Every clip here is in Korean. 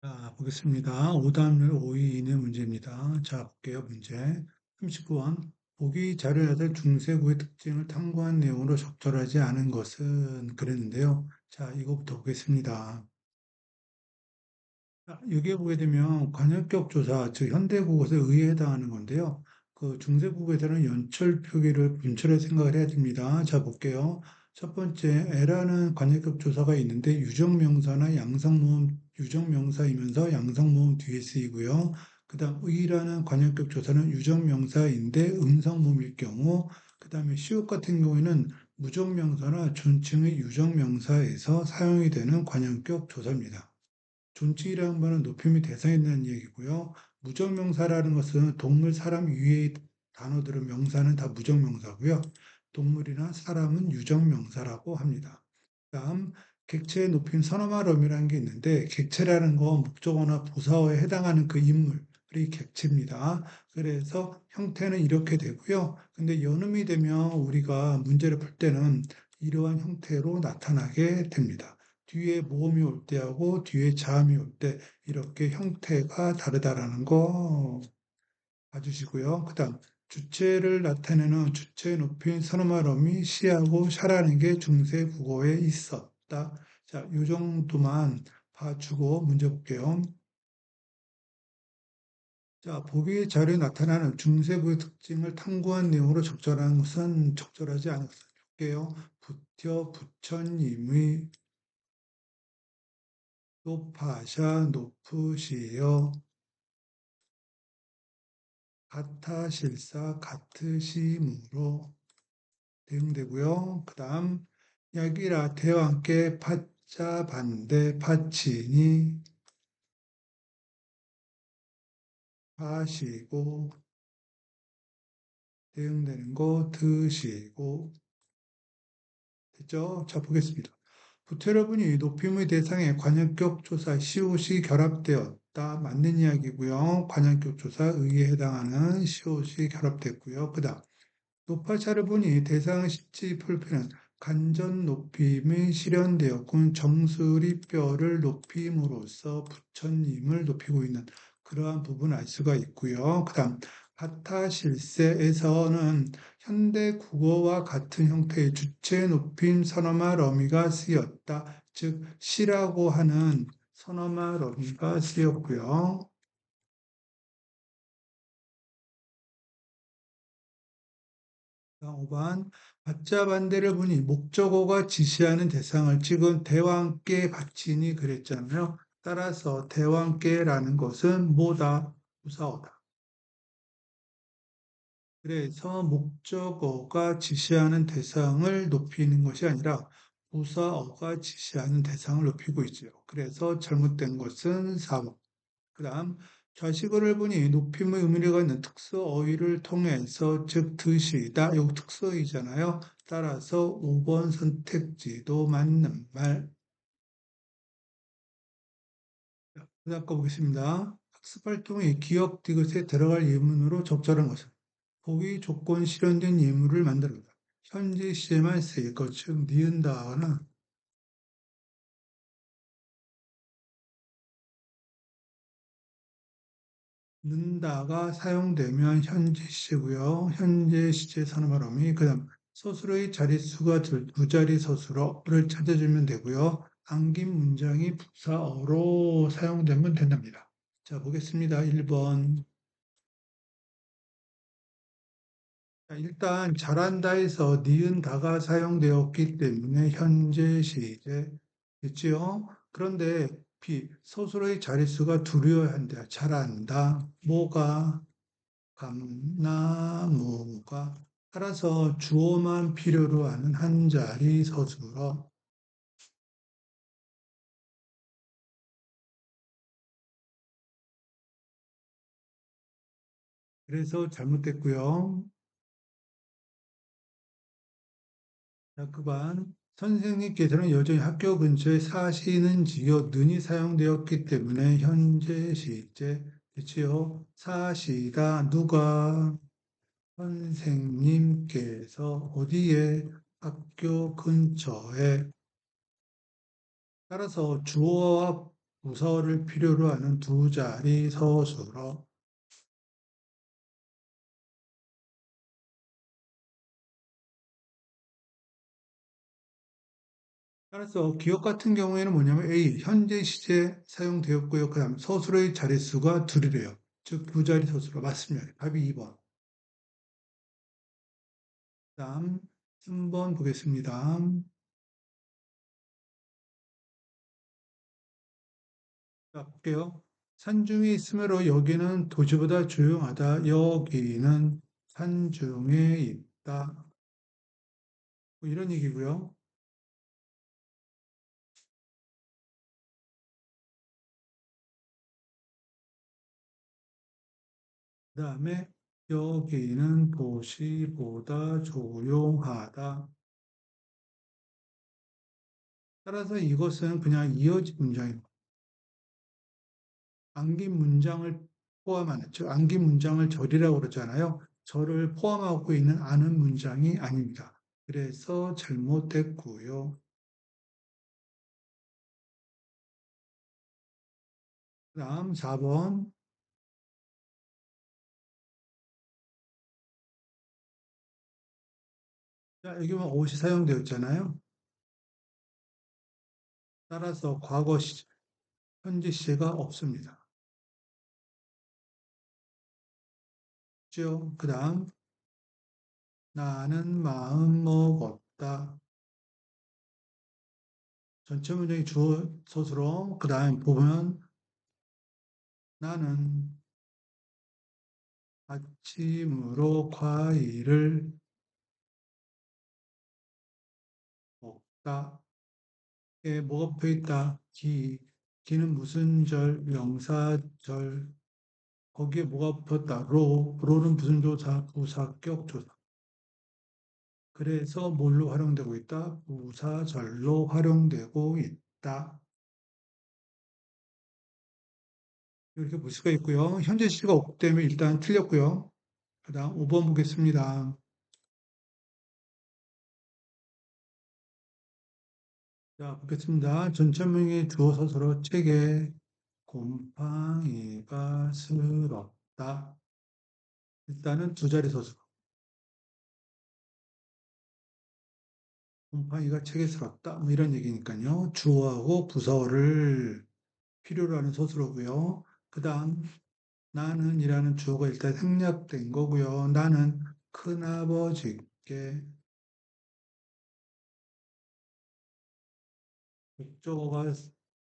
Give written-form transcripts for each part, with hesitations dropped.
자, 보겠습니다. 오답률 5위 이내 문제입니다. 자, 볼게요. 문제 39번. 보기 자료에서 중세구의 특징을 탐구한 내용으로 적절하지 않은 것은 그랬는데요. 자, 이거부터 보겠습니다. 자, 여기에 보게 되면 관역격 조사, 즉 현대국어에 의에 해당하는 건데요. 그 중세국어에서는 연철 표기를 분철해 생각을 해야 됩니다. 자, 볼게요. 첫 번째, 에라는 관역격 조사가 있는데 유정명사나 양성모음, 유정명사이면서 양성모음 뒤에 쓰이고요. 그 다음, 의라는 관역격 조사는 유정명사인데 음성모음일 경우, 그 다음에 시옷 같은 경우에는 무정명사나 존칭의 유정명사에서 사용이 되는 관역격 조사입니다. 존칭이라는 말은 높임의 대상에 있는 얘기고요. 무정명사라는 것은 동물, 사람 위의 단어들은 명사는 다 무정명사고요. 동물이나 사람은 유정명사라고 합니다. 다음 객체의 높임 선어말음이라는 게 있는데 객체라는 건 목적어나 부사어에 해당하는 그 인물이 객체입니다. 그래서 형태는 이렇게 되고요. 근데 연음이 되면 우리가 문제를 풀 때는 이러한 형태로 나타나게 됩니다. 뒤에 모음이 올 때하고 뒤에 자음이 올 때 이렇게 형태가 다르다라는 거 봐주시고요. 그다음 주체를 나타내는 주체 높인 선어말음이 시하고 샤라는 게 중세 국어에 있었다. 자, 요 정도만 봐주고 문제 볼게요. 자, 보기 자료에 나타나는 중세부의 특징을 탐구한 내용으로 적절한 것은 적절하지 않은 것을 볼게요. 부처, 부처님의 높아샤, 높으시여, 같아실사, 같으심으로 대응되고요. 그 다음 약이라 대와 함께 파자 반대 파치니 파시고 대응되는 거 드시고 됐죠? 자 보겠습니다. 부태여러분이 높임의 대상에 관역격 조사 시옷이 결합되었다. 맞는 이야기고요. 관역격 조사 의에 해당하는 시옷이 결합됐고요. 그 다음 높아차를 보니 대상 십지 풀피는 간전 높임이 실현되었군 정수리 뼈를 높임으로써 부처님을 높이고 있는 그러한 부분을 알 수가 있고요. 그 다음 바타실세에서는 현대 국어와 같은 형태의 주체 높임 선어말 어미가 쓰였다. 즉 시라고 하는 선어말 어미가 쓰였고요. 5번 받자 반대를 보니 목적어가 지시하는 대상을 찍은 대와 함께 받치니 그랬잖아요. 따라서 대와 함께라는 것은 뭐다? 부사어다. 그래서 목적어가 지시하는 대상을 높이는 것이 아니라 부사어가 지시하는 대상을 높이고 있죠. 그래서 잘못된 것은 4번. 그 다음 좌식어를 보니 높임의 의미가 있는 특수어휘를 통해서 즉 드시다 요 특수어휘잖아요. 따라서 5번 선택지도 맞는 말. 그다음 거 보겠습니다. 학습활동이 기억 디귿에 들어갈 예문으로 적절한 것은 보기 조건 실현된 예문을 만들어라. 현재 시제만 쓰일 것, 즉 니은다거나 는다가 사용되면 현재 시제고요. 현재 시제 산어발음이 그다음 서술어의 자릿수가 두 자리 서술어를 찾아주면 되고요. 안긴 문장이 부사어로 사용되면 된답니다. 자, 보겠습니다. 1번. 자, 일단 잘한다에서 니은다가 사용되었기 때문에 현재 시제 됐지요? 그런데 서술어의 자릿수가 둘이어야 한다. 잘한다. 뭐가 감나무가 따라서 주어만 필요로 하는 한 자리 서술어. 그래서 잘못됐고요. 자, 그반 선생님께서는 여전히 학교 근처에 사시는지요? 는이 사용되었기 때문에 현재 시제 됐지요? 사시다 누가 선생님께서 어디에 학교 근처에 따라서 주어와 부서를 필요로 하는 두 자리 서술어. 따라서 기억 같은 경우에는 뭐냐면 A, 현재 시제 사용되었고요. 그 다음 서술어의 자릿수가 둘이래요. 즉, 두 자리 서술어 맞습니다. 답이 2번. 그 다음 3번 보겠습니다. 자, 볼게요. 산중에 있으므로 여기는 도시보다 조용하다. 여기는 산중에 있다. 뭐 이런 얘기고요. 그 다음에 여기는 도시보다 조용하다. 따라서 이것은 그냥 이어진 문장입니다. 안긴 문장을 포함하는, 즉, 안긴 문장을 절이라고 그러잖아요. 절을 포함하고 있는 아는 문장이 아닙니다. 그래서 잘못됐고요. 그 다음 4번. 자, 여기 뭐 옷이 사용되었잖아요. 따라서 과거 시, 현재 시제가 없습니다. 그죠? 그 다음, 나는 마음 먹었다. 전체 문장이 주어 서술어, 그 다음 보면, 나는 아침으로 과일을 먹다. 에 뭐가 붙어 있다? 기. 기는 무슨 절? 명사절. 거기에 뭐가 붙었다? 로. 로는 무슨 조사? 부사격 조사. 그래서 뭘로 활용되고 있다? 부사절로 활용되고 있다. 이렇게 볼 수가 있고요. 현재 시가 없기 때문에 일단 틀렸고요. 그 다음 5번 보겠습니다. 자, 보겠습니다. 전체명이 주어서 서로 책에 곰팡이가 슬었다. 일단은 두 자리 서술. 곰팡이가 책에 슬었다. 뭐 이런 얘기니까요. 주어하고 부서를 필요로 하는 서술어고요. 그 다음 나는이라는 주어가 일단 생략된 거고요. 나는 큰아버지께 목적어가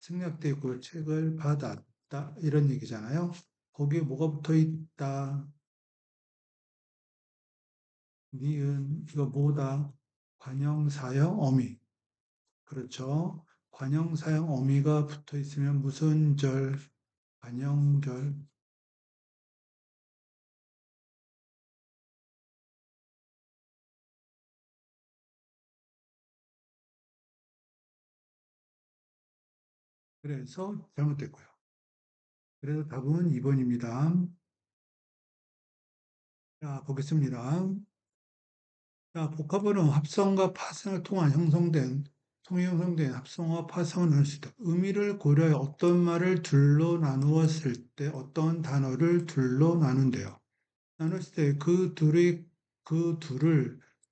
생략되어 있고 책을 받았다. 이런 얘기잖아요. 거기에 뭐가 붙어 있다. 니은, 이거 뭐다? 관형사형 어미. 그렇죠. 관형사형 어미가 붙어 있으면 무슨 절? 관형절. 그래서 잘못됐고요. 그래서 답은 2번입니다. 자, 보겠습니다. 자, 복합어는 합성과 파생을 통한 통해 형성된 합성어, 파생을 나눌 수 있다. 의미를 고려해 어떤 말을 둘로 나누었을 때 어떤 단어를 둘로 나눈대요. 나눴을 때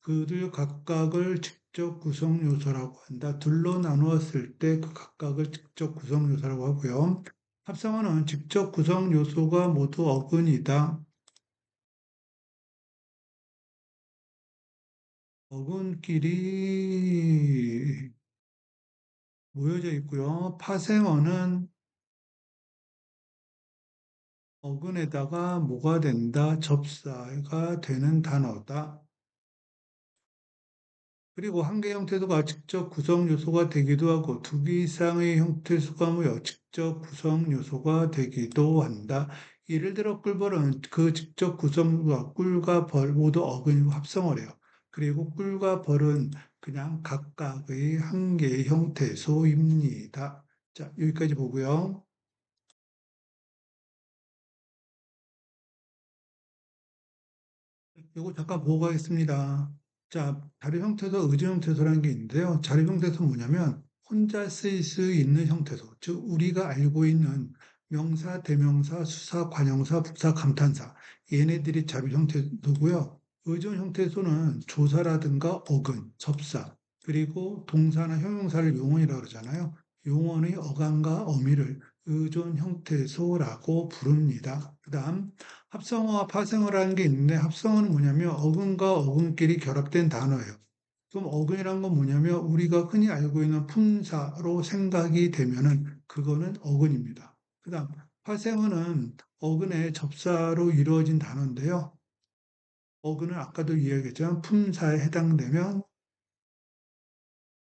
그들 각각을 직접 구성 요소라고 한다. 둘로 나누었을 때 그 각각을 직접 구성 요소라고 하고요. 합성어는 직접 구성 요소가 모두 어근이다. 어근끼리 모여져 있고요. 파생어는 어근에다가 뭐가 된다, 접사가 되는 단어다. 그리고 한 개 형태소가 직접 구성 요소가 되기도 하고 두 개 이상의 형태소가 모여 직접 구성 요소가 되기도 한다. 예를 들어 꿀벌은 그 직접 구성과 꿀과 벌 모두 어근이고 합성어래요. 그리고 꿀과 벌은 그냥 각각의 한 개의 형태소입니다. 자, 여기까지 보고요. 이거 잠깐 보고 가겠습니다. 자, 자료 형태소, 의제 형태소라는 게 있는데요. 자료 형태소 뭐냐면 혼자 쓰일 수 있는 형태소, 즉 우리가 알고 있는 명사, 대명사, 수사, 관형사, 부사, 감탄사 얘네들이 자료 형태소고요. 의존 형태소는 조사라든가 어근, 접사, 그리고 동사나 형용사를 용언이라고 그러잖아요. 용언의 어간과 어미를 의존 형태소라고 부릅니다. 그 다음 합성어와 파생어라는 게 있는데 합성어는 뭐냐면 어근과 어근끼리 결합된 단어예요. 그럼 어근이란 건 뭐냐면 우리가 흔히 알고 있는 품사로 생각이 되면은 그거는 어근입니다. 그다음 파생어는 어근의 접사로 이루어진 단어인데요. 어근은 아까도 이야기했지만 품사에 해당되면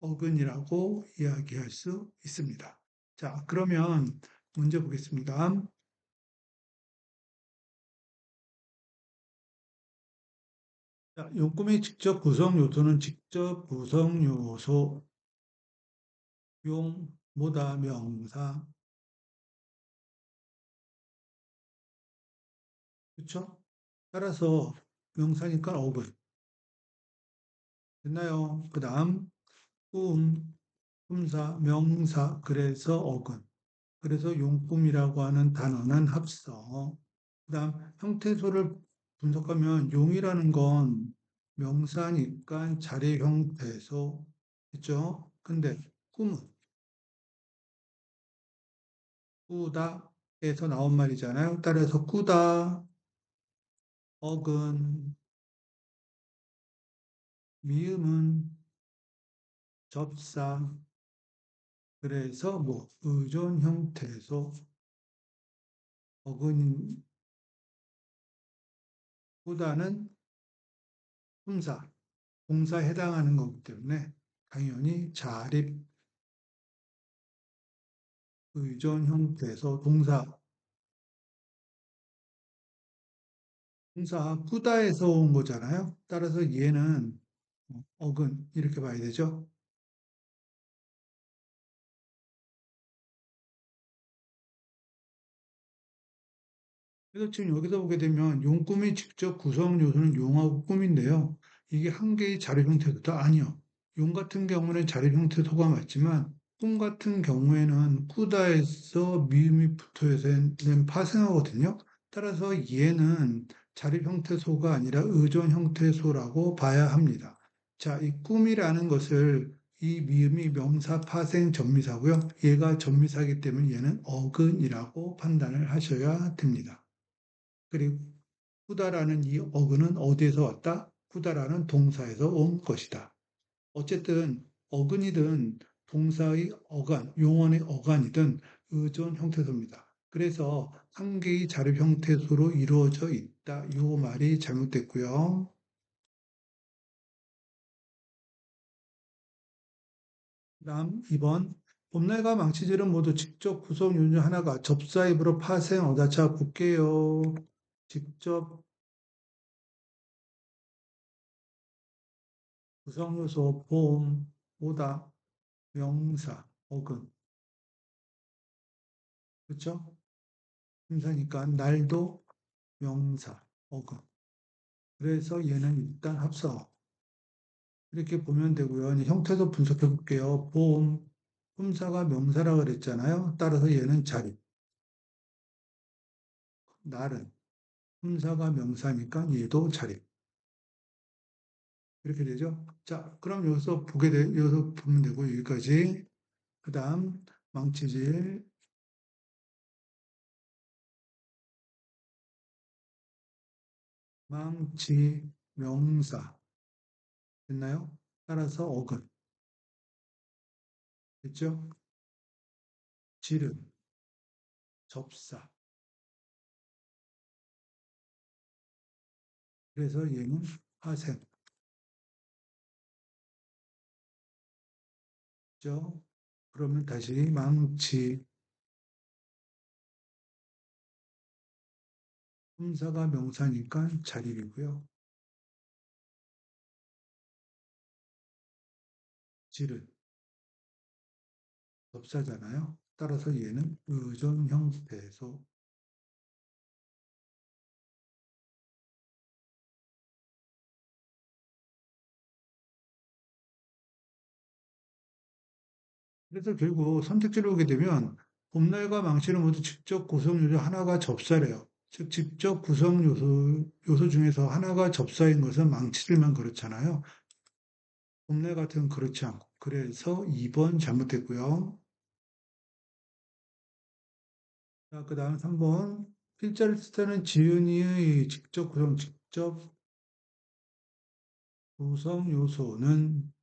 어근이라고 이야기할 수 있습니다. 자, 그러면 문제 보겠습니다. 자, 용금의 직접 구성 요소는 직접 구성 요소, 용, 뭐다, 명사, 그렇죠? 따라서 명사니까 어근 됐나요? 그 다음 꿈, 품사, 명사, 그래서 어근. 그래서 용꿈이라고 하는 단어는 합성. 그 다음 형태소를 분석하면 용이라는 건 명사니까 자리 형태소. 그죠? 근데 꿈은 꾸다에서 나온 말이잖아요. 따라서 꾸다, 어근, 미음은 접사. 그래서 뭐 의존 형태소, 어근, 꾸다는 품사, 동사에 해당하는 거기 때문에 당연히 자립, 의존 형태에서 동사 꾸다에서 온 거잖아요. 따라서 얘는 어근 이렇게 봐야 되죠. 그래서 지금 여기서 보게 되면 용꿈의 직접 구성 요소는 용하고 꿈인데요. 이게 한 개의 자립 형태도 아니요. 용 같은 경우는 자립 형태소가 맞지만 꿈 같은 경우에는 꾸다에서 미음이 붙어야 되는 파생어거든요. 따라서 얘는 자립 형태소가 아니라 의존 형태소라고 봐야 합니다. 자, 이 꿈이라는 것을 이 미음이 명사 파생 전미사고요. 얘가 전미사이기 때문에 얘는 어근이라고 판단을 하셔야 됩니다. 그리고 후다라는 이 어근은 어디에서 왔다? 후다라는 동사에서 온 것이다. 어쨌든 어근이든 동사의 어간, 용언의 어간이든 의존 형태소입니다. 그래서 한 개의 자립 형태소로 이루어져 있다. 이 말이 잘못됐고요. 다음 2번. 봄날과 망치질은 모두 직접 구성 요소 하나가 접사 입으로 파생어다. 자, 볼게요. 직접 구성 요소 봄, 오다, 명사, 어근. 그렇죠? 명사니까 날도 명사, 어근. 그래서 얘는 일단 합성. 이렇게 보면 되고요. 이제 형태도 분석해 볼게요. 봄, 품사가 명사라 그랬잖아요. 따라서 얘는 자리. 날은 품사가 명사니까 얘도 자리. 이렇게 되죠. 자, 그럼 여기서 보면 되고 여기까지. 그 다음 망치질, 망치, 명사. 됐나요? 따라서 어근. 됐죠? 지름, 접사. 그래서 얘는 화생. 죠? 그러면 다시 망치, 품사가 명사니까 자립이고요. 지름, 접사잖아요. 따라서 얘는 의존 형태소. 그래서 결국 선택지를 보게 되면 봄날과 망치는 모두 직접 구성 요소 하나가 접사래요. 즉 직접 구성 요소 중에서 하나가 접사인 것은 망치들만 그렇잖아요. 봄날 같은 건 그렇지 않고. 그래서 2번 잘못됐고요. 자, 그 다음 3번. 필자를 뜻하는 지은이의 직접 구성 요소는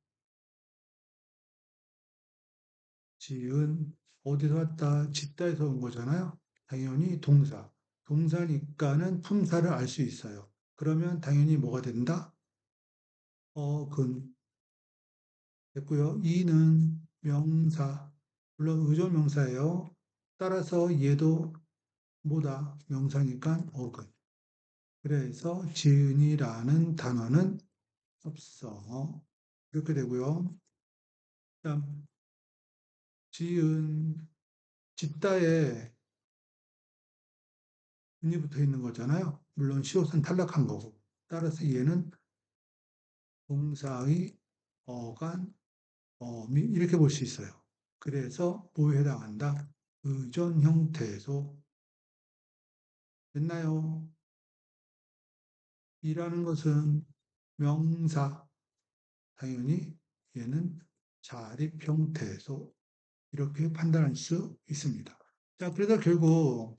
지은, 어디서 왔다, 짓다에서 온 거잖아요. 당연히 동사. 동사니까는 품사를 알 수 있어요. 그러면 당연히 뭐가 된다? 근. 됐고요. 이는 명사. 물론 의존명사예요. 따라서 얘도 뭐다? 명사니까 어근. 그래서 지은이라는 단어는 없어. 이렇게 되고요. 그다음 지은, 짓다에 은이 붙어 있는 거잖아요. 물론 시옷은 탈락한 거고. 따라서 얘는 동사의 어간, 어미 이렇게 볼 수 있어요. 그래서 뭐에 해당한다? 의존 형태소 됐나요? 이라는 것은 명사, 당연히 얘는 자립 형태소 이렇게 판단할 수 있습니다. 자, 그래서 결국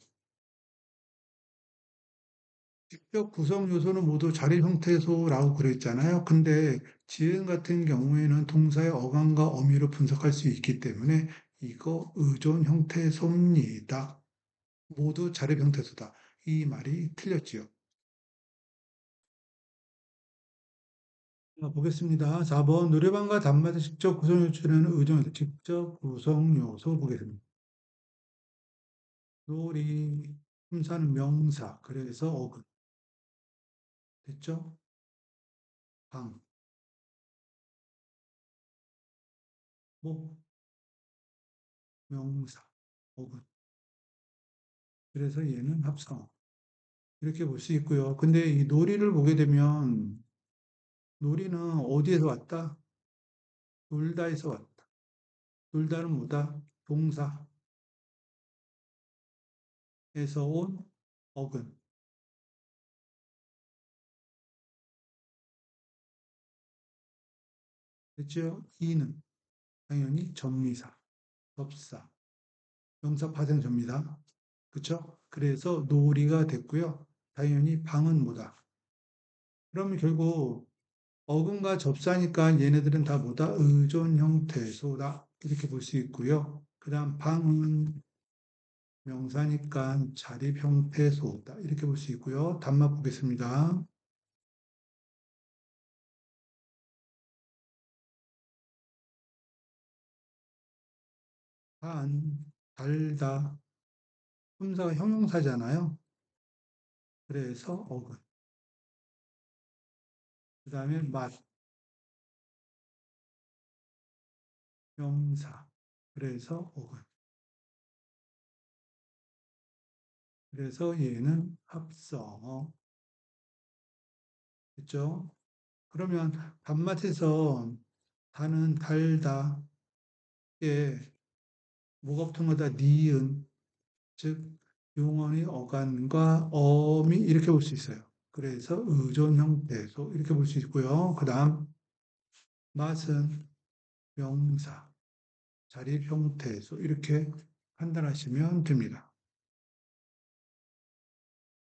직접 구성 요소는 모두 자립 형태소라고 그랬잖아요. 근데 지은 같은 경우에는 동사의 어감과 어미로 분석할 수 있기 때문에 이거 의존 형태소입니다. 모두 자립 형태소다. 이 말이 틀렸지요. 자, 보겠습니다. 4번 노래방과 단말의 직접 구성 요소는 의존 형태, 직접 구성 요소 보겠습니다. 놀이, 품사는 명사, 그래서 어근 됐죠? 방, 목, 명사, 어근. 그래서 얘는 합성. 이렇게 볼 수 있고요. 근데 이 놀이를 보게 되면 놀이는 어디에서 왔다? 놀다에서 왔다. 놀다는 뭐다? 동사에서 온 어근. 됐죠? 이는 당연히 전미사, 접사, 명사 파생 접니다. 그쵸? 그래서 놀이가 됐고요. 당연히 방은 뭐다? 그러면 결국 어근과 접사니까 얘네들은 다 뭐다? 의존 형태소다. 이렇게 볼 수 있고요. 그 다음 방은 명사니까 자립 형태소다. 이렇게 볼 수 있고요. 답만 보겠습니다. 단, 달다. 품사가 형용사잖아요. 그래서 어근. 그 다음에 맛, 명사. 그래서 어근. 그래서 얘는 합성. 됐죠? 그러면 단맛에서 단은 달다. 예, 뭐가 붙은 거다? 니은. 즉 용언의 어간과 어미 이렇게 볼 수 있어요. 그래서 의존 형태소 이렇게 볼 수 있고요. 그 다음 맛은 명사, 자립 형태소 이렇게 판단하시면 됩니다.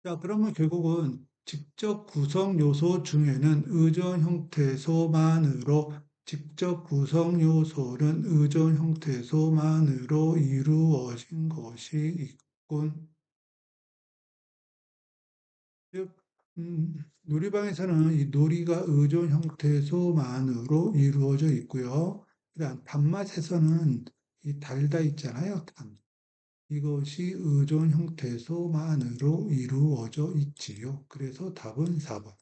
자, 그러면 결국은 직접 구성 요소 중에는 의존 형태소만으로 직접 구성 요소는 의존 형태소만으로 이루어진 것이 있군. 즉, 놀이방에서는 이 놀이가 의존 형태소만으로 이루어져 있고요. 그다음 단맛에서는 이 달다 있잖아요. 단. 이것이 의존 형태소만으로 이루어져 있지요. 그래서 답은 4번.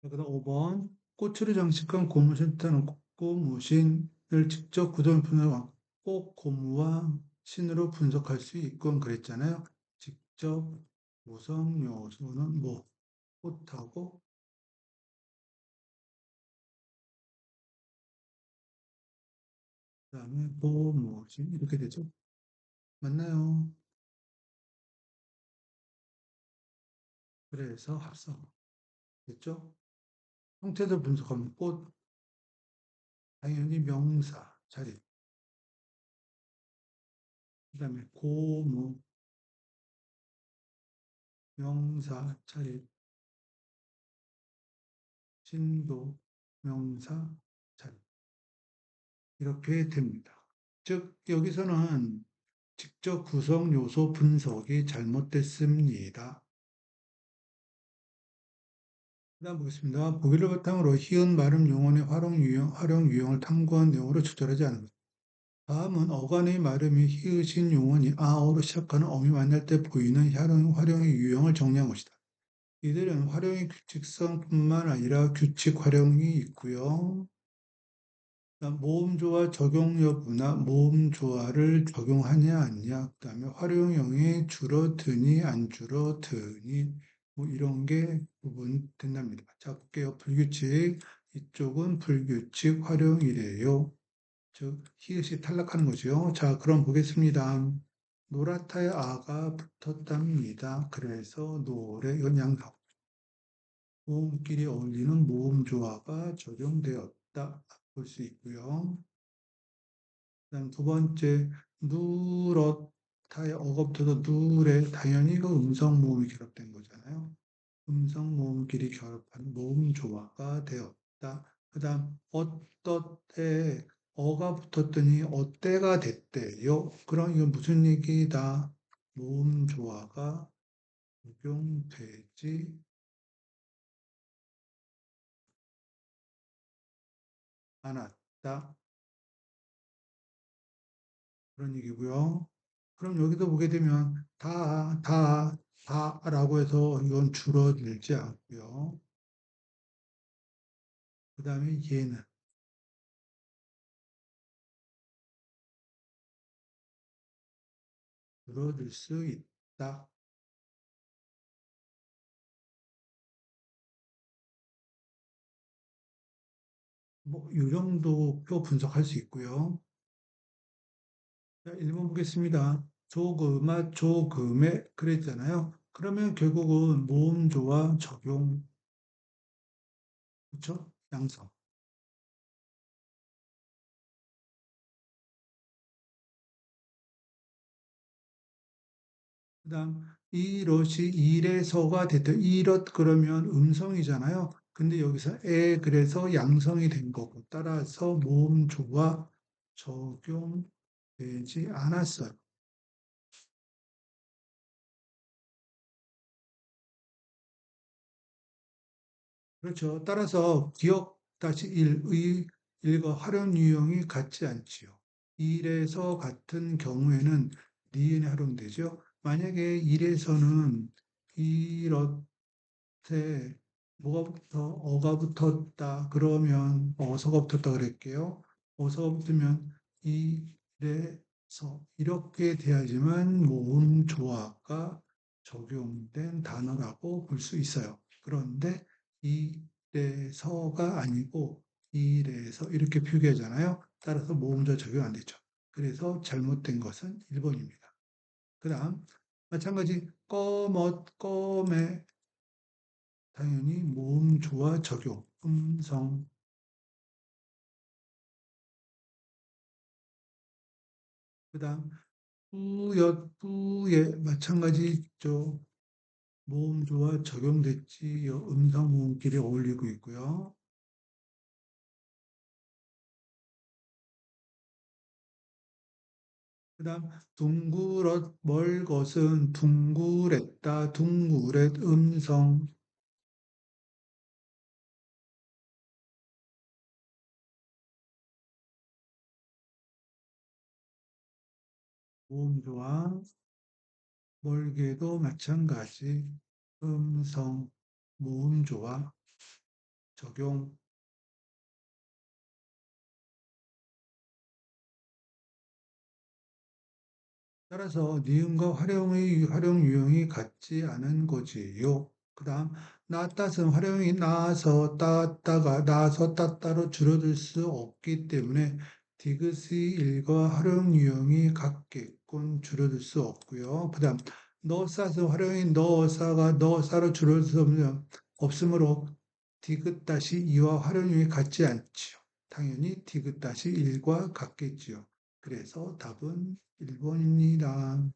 그다음 5번. 꽃으로 장식한 고무신 뜻하는 꽃고무신을 직접 구성품을 꽃 고무와 신으로 분석할 수 있건 그랬잖아요. 직접 구성 요소는 뭐 꽃하고 그다음에 뭐지 이렇게 되죠. 맞나요? 그래서 합성 됐죠? 형태들 분석하면 꽃 당연히 명사 자리. 그다음에 고무 명사 자리. 신도 명사 자리. 이렇게 됩니다. 즉 여기서는 직접 구성 요소 분석이 잘못됐습니다. 그다음 보겠습니다. 보기를 바탕으로 희은 발음 용언의 활용 유형을 탐구한 내용으로 적절하지 않은 것. 다음은 어간의 발음이 히읗인 용언이 아어로 시작하는 어미 만날 때 보이는 활용의 유형을 정리한 것이다. 이들은 활용의 규칙성뿐만 아니라 규칙 활용이 있고요. 그다음 모음조화 적용 여부나 모음조화를 적용하냐 아니냐, 그다음에 활용형이 줄어드니 안 줄어드니 뭐 이런 게 구분된답니다. 자, 볼게요. 불규칙, 이쪽은 불규칙 활용이래요. 즉 히읗이 탈락하는 거죠. 자, 그럼 보겠습니다. 노랗다의 아가 붙었답니다. 그래서 노래, 이건 양성. 모음끼리 어울리는 모음조화가 적용되었다. 볼 수 있고요. 그다음 두 번째, 누렇다의 어법부터 누래, 당연히 그 음성 모음이 결합된 거잖아요. 음성 모음끼리 결합한 모음 조화가 되었다. 그다음 어떻게 어가 붙었더니 어때가 됐대요. 그럼 이건 무슨 얘기다? 모음 조화가 적용되지 않았다. 그런 얘기고요. 그럼 여기도 보게 되면 다라고 해서 이건 줄어들지 않고요. 그 다음에 얘는 줄어들 수 있다. 뭐, 이 정도 표 분석할 수 있고요. 자, 1번 보겠습니다. 조금아, 조금에 그랬잖아요. 그러면 결국은 모음조와 적용, 그렇죠? 양성. 그다음 이것이 이래서가 됐다. 이렇 그러면 음성이잖아요. 근데 여기서 에 그래서 양성이 된 거고 따라서 모음조와 적용되지 않았어요. 그렇죠. 따라서 기억 다시 의 일과 활용 유형이 같지 않지요. 일에서 같은 경우에는 니은이 활용되죠. 만약에 일에서는 이렇 때 뭐가 붙어? 어가 붙었다. 그러면 어서가 붙었다 그랬게요. 어서가 붙으면 이래서 이렇게 돼야지만 모음 조화가 적용된 단어라고 볼 수 있어요. 그런데 이래서가 아니고 이래서 이렇게 표기하잖아요. 따라서 모음조 적용 안 되죠. 그래서 잘못된 것은 1번입니다. 그 다음 마찬가지 꺼멋, 껌에 당연히 모음 조화 적용, 음성, 그 다음 뿌엿, 뿌에 마찬가지죠. 모음 조화 적용됐지, 음성 모음끼리 어울리고 있고요. 그 다음 둥그렇, 멀 것은 둥그랬다, 둥그렛, 음성, 모음 조화, 멀게도 마찬가지, 음성, 모음 조화 적용. 따라서 니은과 활용 유형이 같지 않은 거지요. 그다음 나따은 활용이 나서 따따가 나서 따따로 줄어들 수 없기 때문에 디귿의 일과 활용 유형이 같겠군 줄어들 수 없고요. 그 다음 너싸서 활용이 너싸로 줄어들 수 없으므로 디귿-2와 활용 유형이 같지 않지요. 당연히 디귿-1과 같겠지요. 그래서 답은 1번입니다.